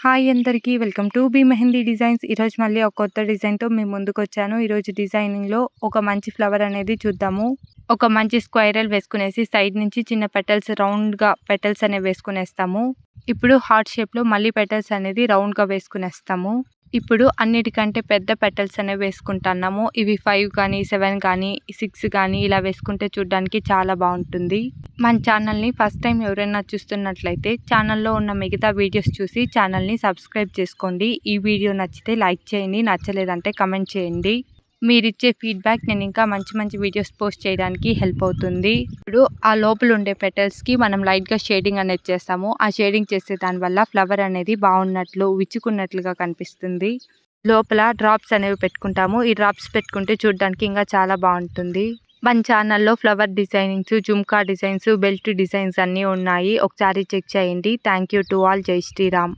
Hi అందరికీ welcome to be mehndi designs. ఈరోజు మళ్ళీ ఒక కొత్త డిజైన్తో మేము ముందుకు వచ్చాను. ఈరోజు డిజైనింగ్లో ఒక మంచి ఫ్లవర్ అనేది చూద్దాము. ఒక మంచి స్క్వైరల్ వేసుకునేసి సైడ్ నుంచి చిన్న పెటల్స్ రౌండ్గా పెటల్స్ అనేవి వేసుకునేస్తాము. ఇప్పుడు హార్ట్ షేప్లో మళ్ళీ పెటల్స్ అనేది రౌండ్గా వేసుకునేస్తాము. ఇప్పుడు అన్నిటికంటే పెద్ద పెటల్స్ అనేవి వేసుకుంటున్నాము. ఇవి 5 కానీ 7 కానీ 6 కానీ ఇలా వేసుకుంటే చూడడానికి చాలా బాగుంటుంది. మన ఛానల్ని ఫస్ట్ టైం ఎవరైనా చూస్తున్నట్లయితే ఛానల్లో ఉన్న మిగతా వీడియోస్ చూసి ఛానల్ని సబ్స్క్రైబ్ చేసుకోండి. ఈ వీడియో నచ్చితే లైక్ చేయండి, నచ్చలేదంటే కమెంట్ చేయండి. మీరిచ్చే ఫీడ్బ్యాక్ నేను ఇంకా మంచి మంచి వీడియోస్ పోస్ట్ చేయడానికి హెల్ప్ అవుతుంది. ఇప్పుడు ఆ లోపల ఉండే పెటల్స్కి మనం లైట్గా షేడింగ్ అనేది చేస్తాము. ఆ షేడింగ్ చేసే దానివల్ల ఫ్లవర్ అనేది బాగున్నట్లు విచ్చుకున్నట్లుగా కనిపిస్తుంది. లోపల డ్రాప్స్ అనేవి పెట్టుకుంటాము. ఈ డ్రాప్స్ పెట్టుకుంటే చూడడానికి ఇంకా చాలా బాగుంటుంది. మన ఛానల్లో flower designings, jhumka designs, belt designs అన్నీ ఉన్నాయి. ఒకసారి చెక్ చేయండి. Thank you to all. జై శ్రీరామ్.